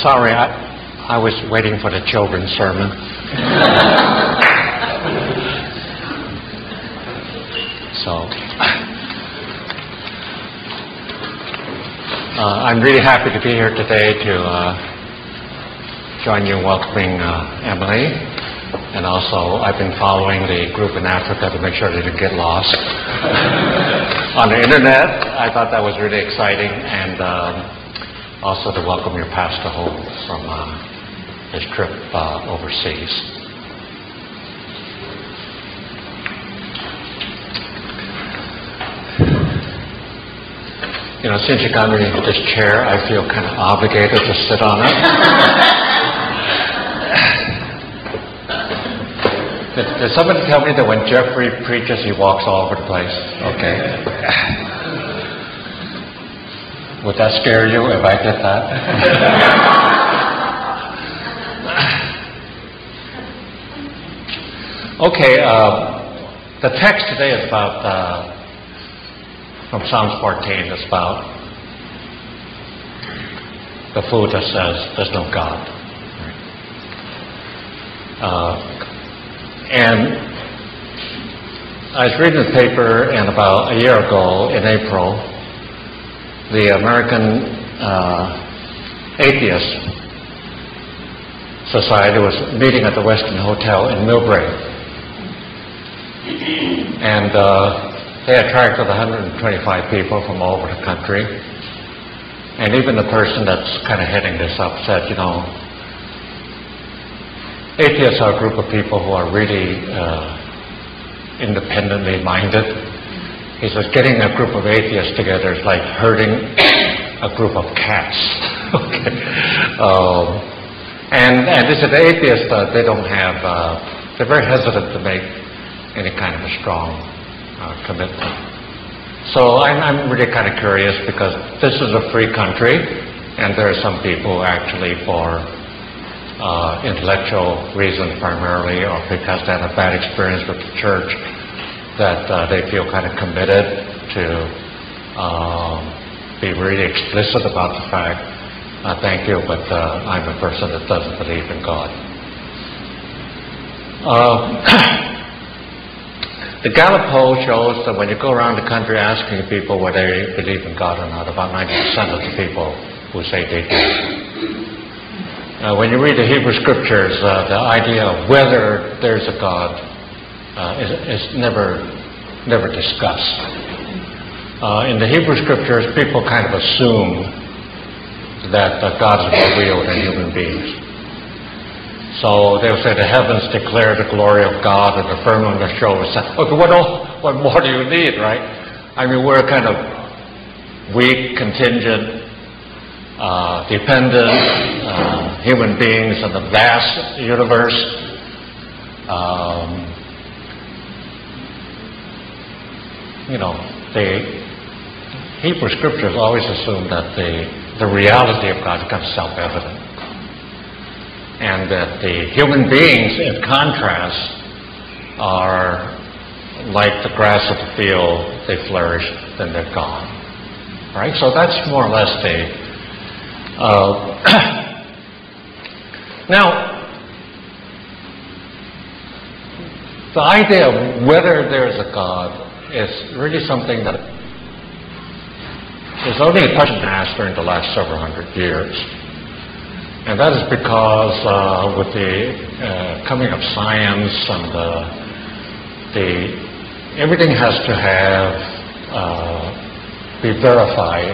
Sorry, I was waiting for the children's sermon. So, I'm really happy to be here today to join you in welcoming Emily. And also, I've been following the group in Africa to make sure they didn't get lost. On the internet, I thought that was really exciting, and also to welcome your pastor home from his trip overseas. You know, since you got me in this chair, I feel kind of obligated to sit on it. Did somebody tell me that when Jeffrey preaches, he walks all over the place? Okay. Would that scare you if I did that? Okay, the text today is about, from Psalms 14, it's about the fool that says there's no God. And I was reading the paper, and about a year ago, in April, the American Atheist Society was meeting at the Westin Hotel in Millbrae. And they attracted 125 people from all over the country. And even the person that's kind of heading this up said, you know, atheists are a group of people who are really independently minded. He says getting a group of atheists together is like herding a group of cats. Okay. And this is the atheists, they don't have, they're very hesitant to make any kind of a strong commitment. So I'm really kind of curious, because this is a free country, and there are some people who actually, for intellectual reasons primarily, or because they had a bad experience with the church, that they feel kind of committed to be really explicit about the fact, thank you, but I'm a person that doesn't believe in God. The Gallup poll shows that when you go around the country asking people whether they believe in God or not, about 90% of the people will say they do. When you read the Hebrew Scriptures, the idea of whether there's a God is never discussed. In the Hebrew Scriptures, people kind of assume that God is more real than human beings. So they'll say the heavens declare the glory of God, and the firmament shows. Okay, what more do you need, right? I mean, we're kind of weak, contingent, dependent human beings in the vast universe. You know, the Hebrew Scriptures always assume that the reality of God becomes self-evident, and that the human beings, in contrast, are like the grass of the field. They flourish, then they're gone. Right? So that's more or less the now, the idea of whether there's a God is really something that is only a question asked during the last several hundred years. And that is because with the coming of science and everything has to be verified.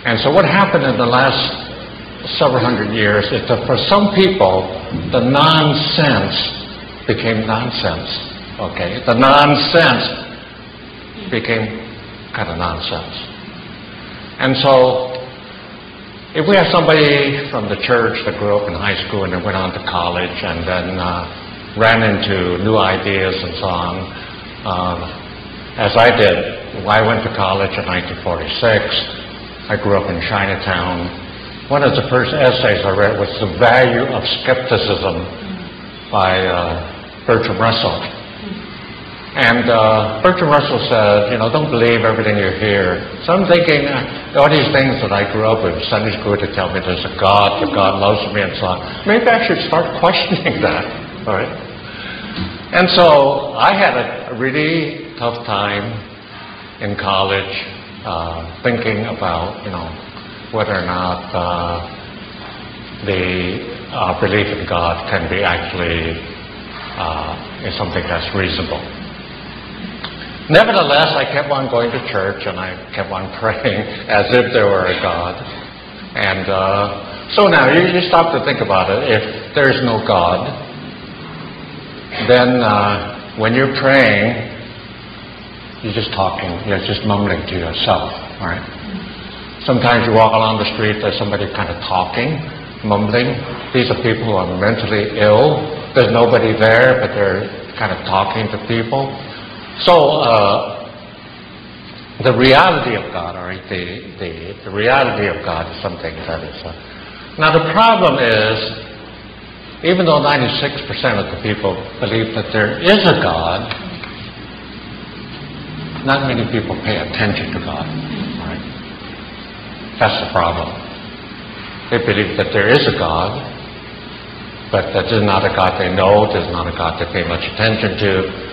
And so what happened in the last several hundred years is that for some people, the nonsense became nonsense. Okay? The nonsense became kind of nonsense. And so if we have somebody from the church that grew up in high school and then went on to college and then ran into new ideas and so on, as I did, I went to college in 1946. I grew up in Chinatown. One of the first essays I read was The Value of Skepticism by Bertrand Russell. And Bertrand Russell said, you know, don't believe everything you hear. So I'm thinking, all these things that I grew up with, Sunday school to tell me there's a God, that God loves me and so on. Maybe I should start questioning that, all right? And so I had a really tough time in college thinking about, you know, whether or not the belief in God can be actually is something that's reasonable. Nevertheless, I kept on going to church and I kept on praying as if there were a God. And so now you stop to think about it. If there's no God, then when you're praying, you're just talking, you're just mumbling to yourself, all right? Sometimes you walk along the street, there's somebody kind of talking, mumbling. These are people who are mentally ill. There's nobody there, but they're kind of talking to people. So the reality of God, all right, the reality of God is something that is... Now the problem is, even though 96% of the people believe that there is a God, not many people pay attention to God, all right? That's the problem. They believe that there is a God, but that is not a God they know, there's not a God they pay much attention to.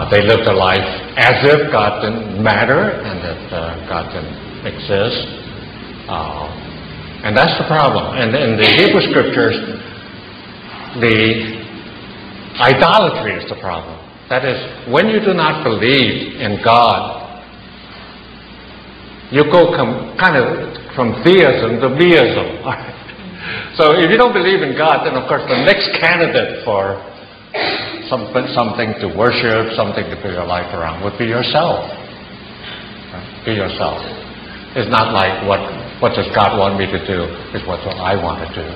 They live their life as if God didn't matter and that God didn't exist. And that's the problem. And in the Hebrew Scriptures, the idolatry is the problem. That is, when you do not believe in God, you go kind of from theism to theism. So if you don't believe in God, then of course the next candidate for something to worship, something to build your life around would be yourself. Right? Be yourself. It's not like what does God want me to do, it's what do I want to do.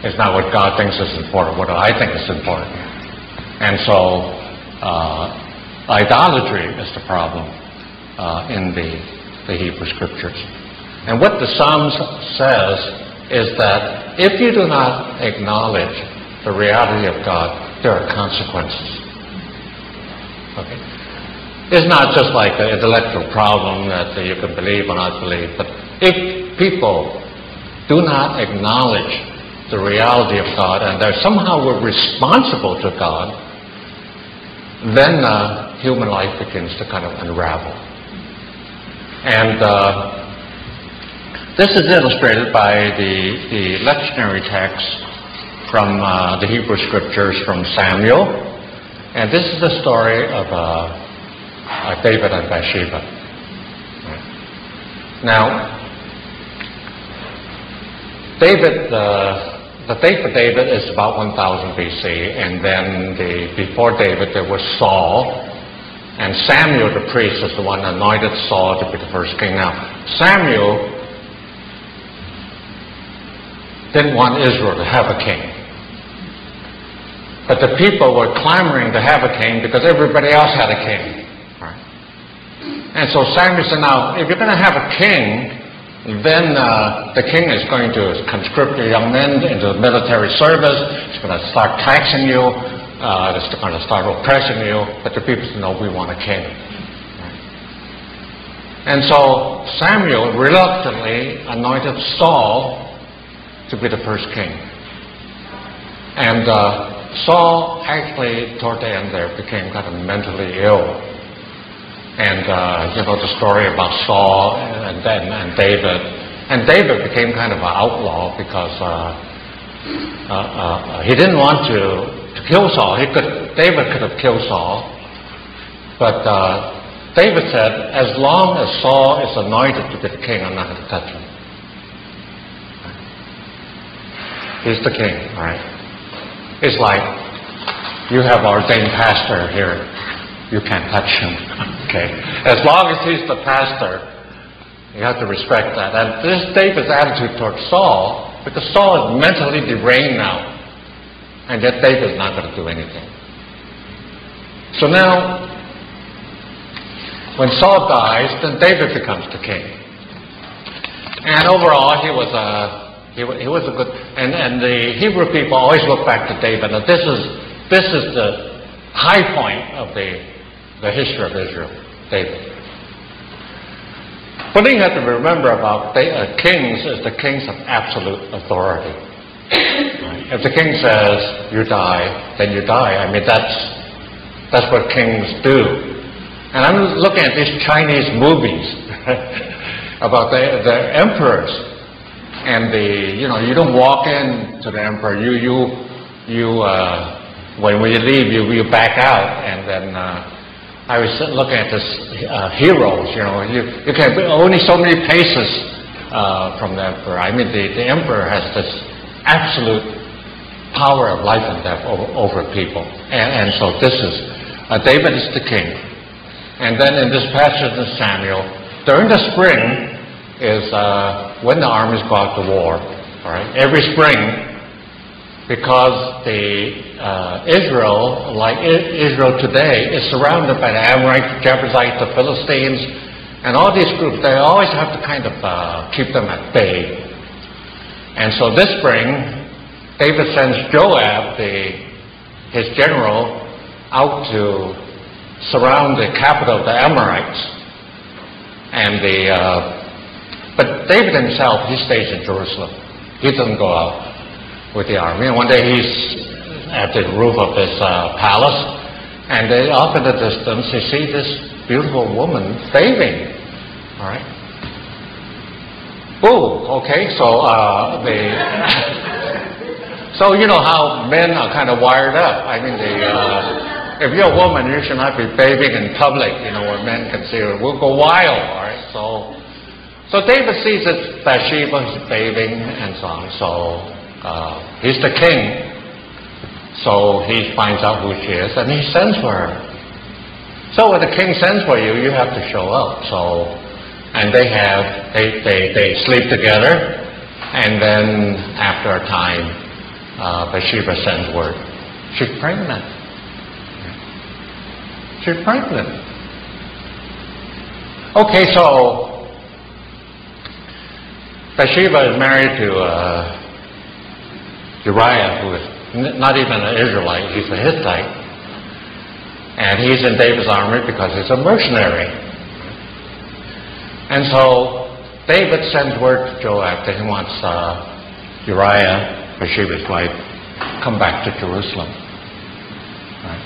It's not what God thinks is important, what do I think is important. And so idolatry is the problem in the Hebrew Scriptures. And what the Psalms says is that if you do not acknowledge the reality of God, there are consequences. Okay? It's not just like an intellectual problem that you can believe or not believe, but if people do not acknowledge the reality of God and they're somehow responsible to God, then human life begins to kind of unravel. And this is illustrated by the lectionary text from the Hebrew Scriptures from Samuel. And this is the story of David and Bathsheba. Now, David, the date for David is about 1000 BC, and then before David there was Saul, and Samuel the priest is the one who anointed Saul to be the first king. Now, Samuel didn't want Israel to have a king. But the people were clamoring to have a king because everybody else had a king. Right? And so Samuel said, now, if you're going to have a king, then the king is going to conscript your young men into the military service. He's going to start taxing you. He's going to start oppressing you. But the people said, no, we want a king. Right? And so Samuel reluctantly anointed Saul to be the first king. And Saul actually, toward the end there, became kind of mentally ill. And you know the story about Saul and David. And David became kind of an outlaw because he didn't want to kill Saul. David could have killed Saul. But David said, as long as Saul is anointed to be the king, I'm not going to touch him. He's the king, all right? It's like, you have our ordained pastor here. You can't touch him, okay? As long as he's the pastor, you have to respect that. And this is David's attitude toward Saul, because Saul is mentally deranged now. And yet David's not going to do anything. So now, when Saul dies, then David becomes the king. And overall, he was a good, and the Hebrew people always look back to David. Now this is high point of the history of Israel, David. One thing you have to remember about kings is the kings have absolute authority. If the king says you die, then you die. I mean, that's what kings do. And I'm looking at these Chinese movies about the emperors, and you don't walk in to the emperor. When you leave, you back out, and then I was looking at this heroes. You can only so many paces from the emperor. I mean, the emperor has this absolute power of life and death over people, and so this is David is the king. And then in this passage in Samuel, during the spring is when the armies go out to war. All right, every spring. Because Israel, like Israel today, is surrounded by the Amorites, the Jebusites, the Philistines, and all these groups. They always have to kind of keep them at bay. And so this spring, David sends Joab, his general, out to surround the capital of the Amorites. And but David himself, he stays in Jerusalem. He doesn't go out with the army. And one day he's at the roof of his palace, and off in the distance you see this beautiful woman bathing. All right. Oh, okay. So so you know how men are kind of wired up. I mean, if you're a woman, you should not be bathing in public. Where men can see her. We'll go wild. All right. So David sees that Bathsheba is bathing and so on. So. He's the king, so he finds out who she is, and he sends for her. So when the king sends for you, you have to show up. So, and they sleep together, and then after a time, Bathsheba sends word. She's pregnant. She's pregnant. Okay, so Bathsheba is married to Uriah, who is not even an Israelite, he's a Hittite. And he's in David's army because he's a mercenary. And so David sends word to Joab that he wants Uriah, Bathsheba's wife, come back to Jerusalem. Right.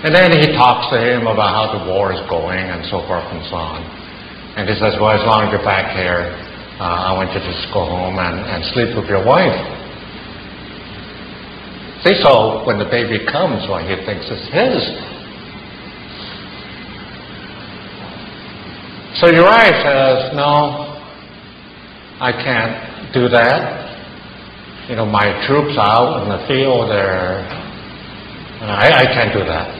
And then he talks to him about how the war is going and so forth and so on. And he says, well, as long as you're back here, I want you to just go home and sleep with your wife. See, so when the baby comes, well, he thinks it's his. So Uriah says, no, I can't do that. My troops are out in the field, I can't do that.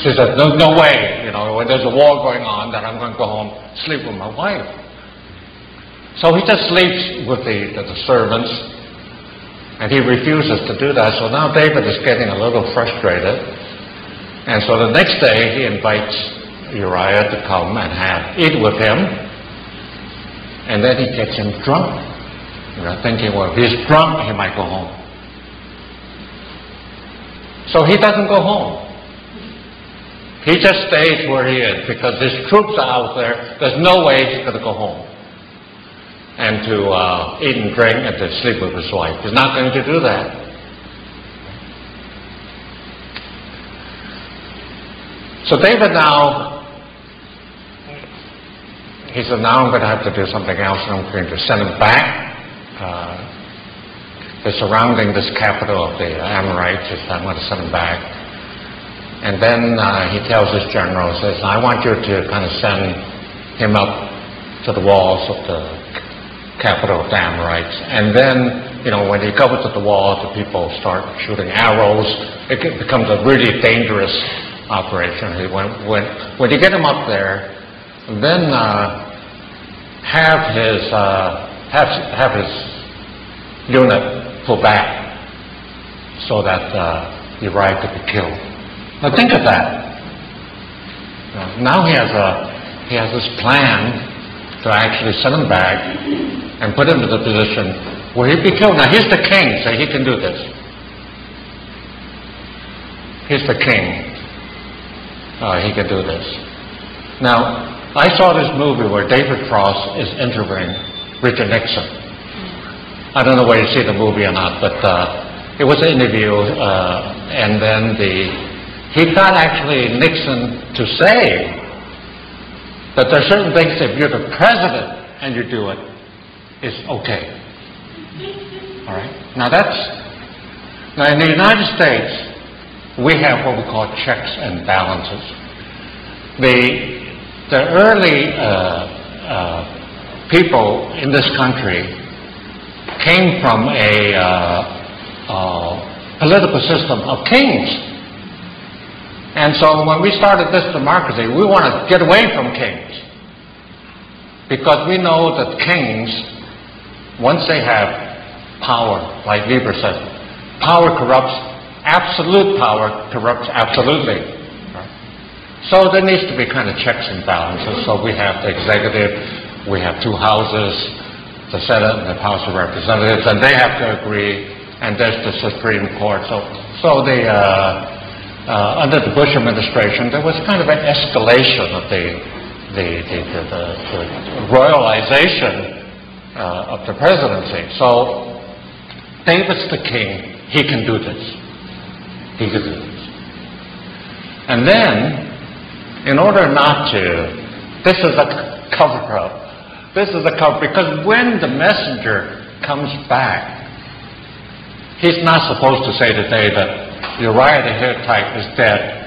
She says, no way, when there's a war going on, that I'm going to go home, sleep with my wife. So he just sleeps with the servants. And he refuses to do that. So now David is getting a little frustrated. And so the next day he invites Uriah to come and eat with him. And then he gets him drunk. Thinking, well, if he's drunk, he might go home. So he doesn't go home. He just stays where he is because his troops are out there. There's no way he's going to go home and to eat and drink and to sleep with his wife. He's not going to do that. So David now, he said, now I'm going to have to do something else, and I'm going to send him back. They're surrounding this capital of the Amorites. He said, I'm going to send him back. And then he tells his general, says, I want you to kind of send him up to the walls of the capital of the Amorites. And then, when he goes to the walls, the people start shooting arrows. It becomes a really dangerous operation. When you get him up there, then have his unit pull back so that Uriah could be killed. Now think of that. Now he has this plan to actually send him back and put him in the position where he'd be killed. Now he's the king, so he can do this. He's the king. He can do this. Now, I saw this movie where David Frost is interviewing Richard Nixon. I don't know whether you see the movie or not, but it was an interview, and then he got actually Nixon to say that there are certain things, if you're the president and you do it, it's okay. All right? Now in the United States, we have what we call checks and balances. The early people in this country came from a political system of kings. And so when we started this democracy, we want to get away from kings. Because we know that kings, once they have power, like Weber said, power corrupts, absolute power corrupts absolutely. Right? So there needs to be kind of checks and balances. So we have the executive, we have two houses, the Senate and the House of Representatives, and they have to agree, and there's the Supreme Court. So under the Bush administration, there was kind of an escalation of the royalization of the presidency. So David's the king. He can do this. He can do this. And then, in order not to, this is a cover-up. This is a cover, because when the messenger comes back, he's not supposed to say to David, Uriah the Hittite is dead.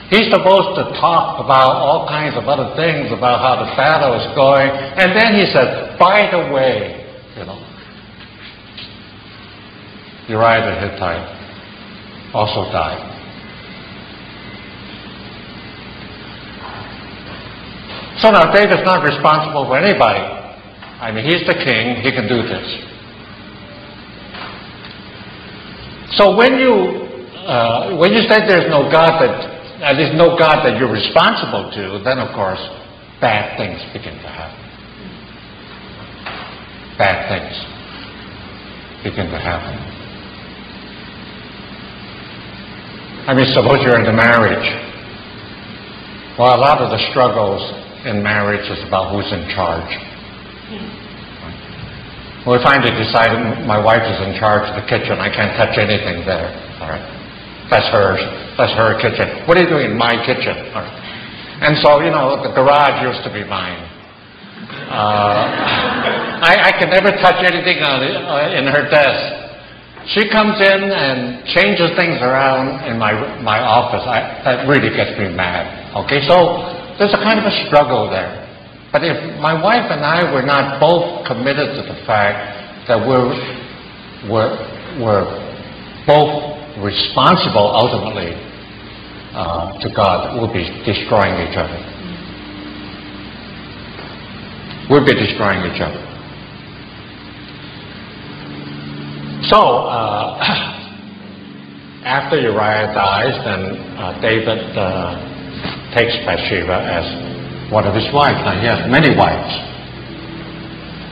He's supposed to talk about all kinds of other things, about how the battle is going, and then he says, by the way, Uriah the Hittite also died. So now David's not responsible for anybody. I mean, he's the king, he can do this. So when you say there's no God there's no God that you're responsible to, then of course bad things begin to happen. Bad things begin to happen. I mean, suppose you're in a marriage. Well, a lot of the struggles in marriage is about who's in charge. Well, we finally decided my wife is in charge of the kitchen. I can't touch anything there. All right, that's hers. That's her kitchen. What are you doing in my kitchen? All right. And so, the garage used to be mine. I can never touch anything in her desk. She comes in and changes things around in my office. That really gets me mad. Okay, so there's a kind of a struggle there. But if my wife and I were not both committed to the fact that we're both responsible ultimately to God, we'll be destroying each other. We'll be destroying each other. So, after Uriah dies, then David takes Bathsheba as one of his wives. Now, he has many wives.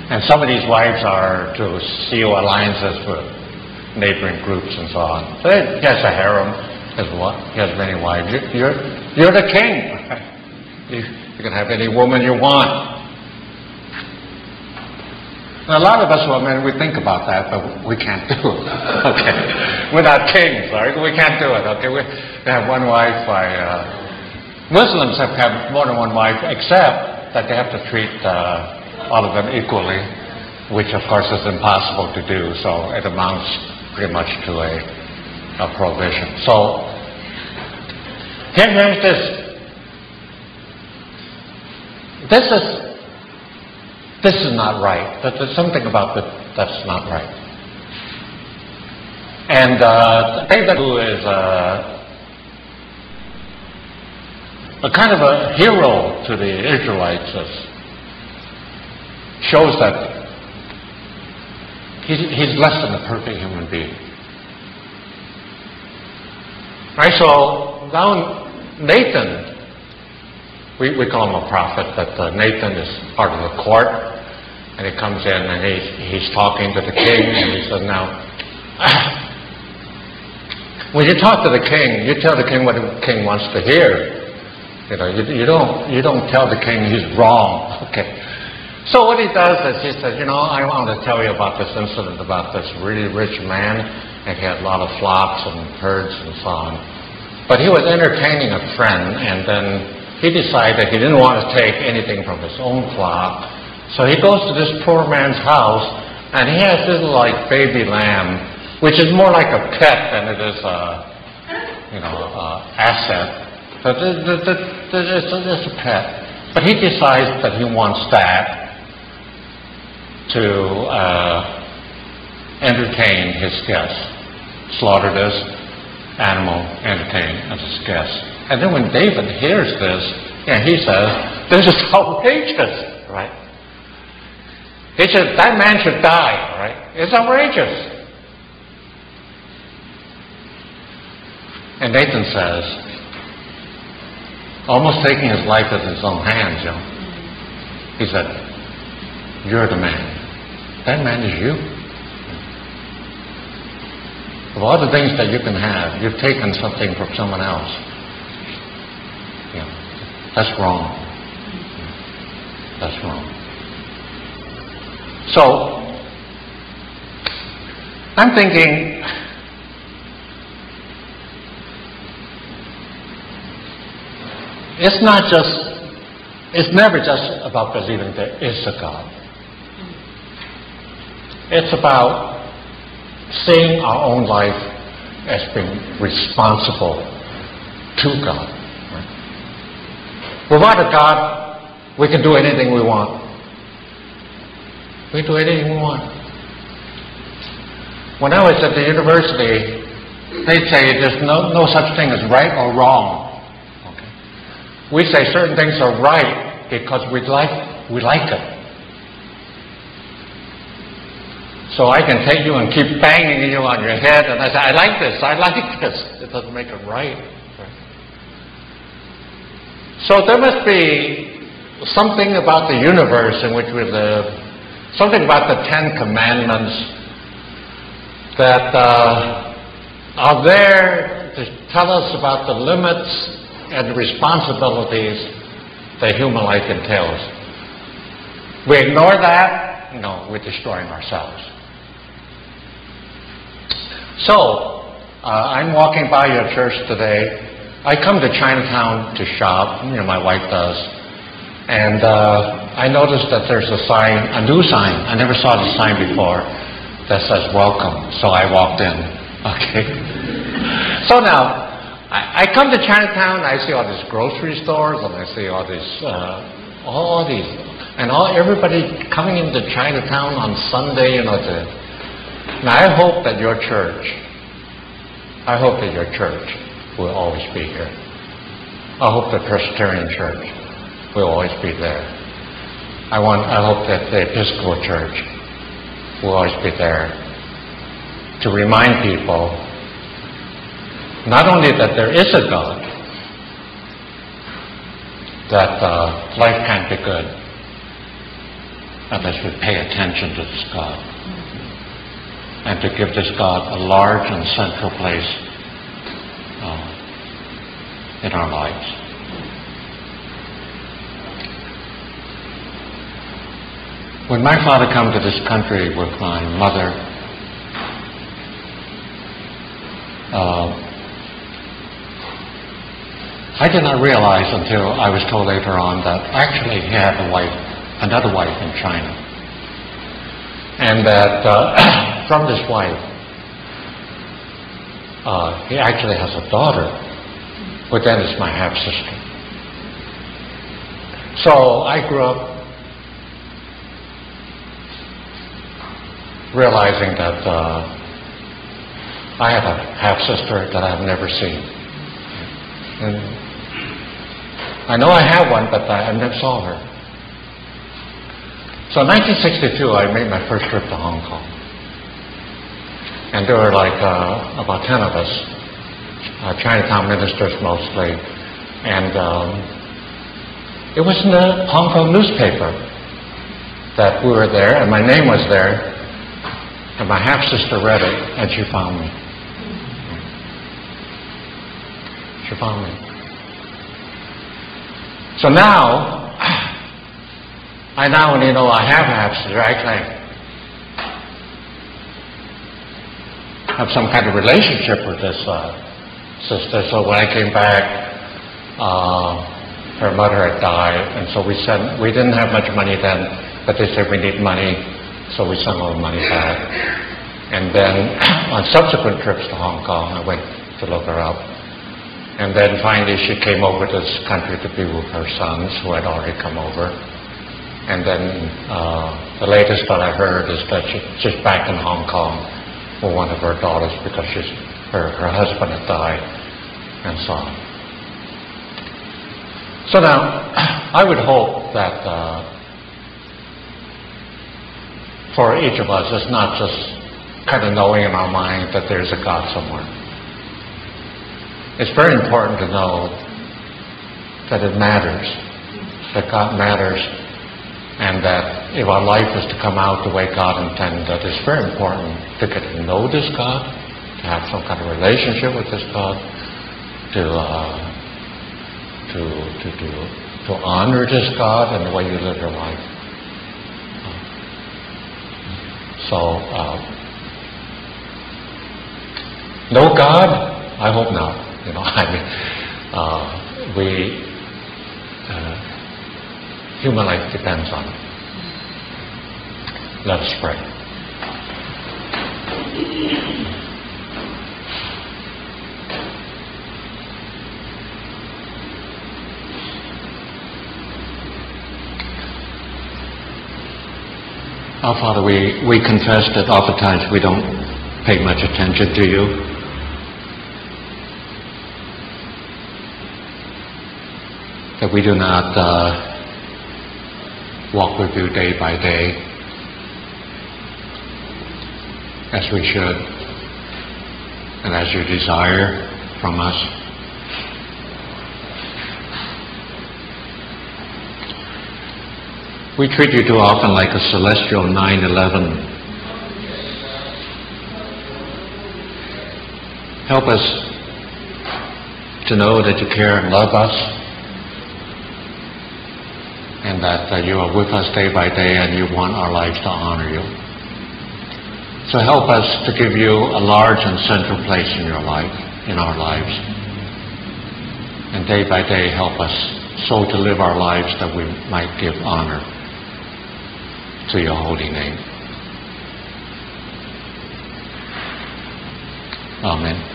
And some of these wives are to seal alliances with neighboring groups and so on. So he has a harem as well. He has many wives. You're the king. You can have any woman you want. Now, a lot of us women, we think about that, but we can't do it. Okay, we're not kings, right? We can't do it. Okay, we have one wife. Muslims have more than one wife, except that they have to treat all of them equally, which of course is impossible to do. So it amounts pretty much to a prohibition. So here's this. This is not right. There's something about it that's not right. And David, who is a kind of a hero to the Israelites, shows that he's less than a perfect human being. Right? So now Nathan, we call him a prophet, but Nathan is part of the court. And he comes in and he's talking to the king, and he says, now When you talk to the king, you tell the king what the king wants to hear. You know, you don't tell the king he's wrong. Okay. So what he does is he says, you know, I want to tell you about this incident about this really rich man, and he had a lot of flocks and herds and so on. But he was entertaining a friend, and then he decided he didn't want to take anything from his own flock. So he goes to this poor man's house, and he has this like baby lamb, which is more like a pet than it is a, asset. But it's a pet. But he decides that he wants that to entertain his guests. Slaughter this animal, entertain as his guests. And then when David hears this, he says, this is outrageous, right? He said, that man should die, right? It's outrageous. And Nathan says, almost taking his life in his own hands, he said, you're the man. That man is you. Of all the things that you can have, you've taken something from someone else. That's wrong. That's wrong. So, I'm thinking, it's never just about believing there is a God. It's about seeing our own life as being responsible to God. Right? Without a God, we can do anything we want. We can do anything we want. When I was at the university, they'd say there's no such thing as right or wrong. Okay? We say certain things are right because we like it. So I can take you and keep banging you on your head, and I say, I like this. It doesn't make it right. So there must be something about the universe in which we live, something about the Ten Commandments that are there to tell us about the limits and the responsibilities that human life entails. We ignore that, we're destroying ourselves. So, I'm walking by your church today. I come to Chinatown to shop, my wife does, and I noticed that there's a new sign. I never saw the sign before that says welcome, so I walked in. Okay. So now, I come to Chinatown, I see all these grocery stores, and I see all these, everybody coming into Chinatown on Sunday, Now, I hope that your church will always be here. I hope the Presbyterian Church will always be there. I hope that the Episcopal Church will always be there to remind people not only that there is a God, that life can't be good unless we pay attention to this God, and to give this God a large and central place in our lives. When my father came to this country with my mother, I did not realize until I was told later on that actually he had another wife in China. And that from this wife, he actually has a daughter, but then it's my half-sister. So I grew up realizing that I have a half-sister that I've never seen. And I know I have one, but I never saw her. So in 1962, I made my first trip to Hong Kong. And there were about 10 of us, Chinatown ministers mostly. And it was in the Hong Kong newspaper that we were there, and my name was there. And my half-sister read it, and she found me. She found me. So now, I not only know I have abstract, I have some kind of relationship with this sister. So when I came back, her mother had died, and so we didn't have much money then, but they said we need money, so we sent all the money back. And then on subsequent trips to Hong Kong, I went to look her up. And then finally she came over to this country to be with her sons, who had already come over. And then the latest that I heard is that she's back in Hong Kong with one of her daughters because her husband had died, and so on. So now, I would hope that for each of us, it's not just kind of knowing in our mind that there's a God somewhere. It's very important to know that it matters, that God matters, and that if our life is to come out the way God intended, that it's very important to get to know this God, to have some kind of relationship with this God, to honor this God in the way you live your life. So, no God? I hope not. Human life depends on it. Let us pray. Our Father, we confess that oftentimes we don't pay much attention to you. That we do not walk with you day by day as we should and as you desire from us. We treat you too often like a celestial 9/11. Help us to know that you care and love us, and that you are with us day by day and you want our lives to honor you. So help us to give you a large and central place in your life, in our lives. And day by day help us so to live our lives that we might give honor to your holy name. Amen.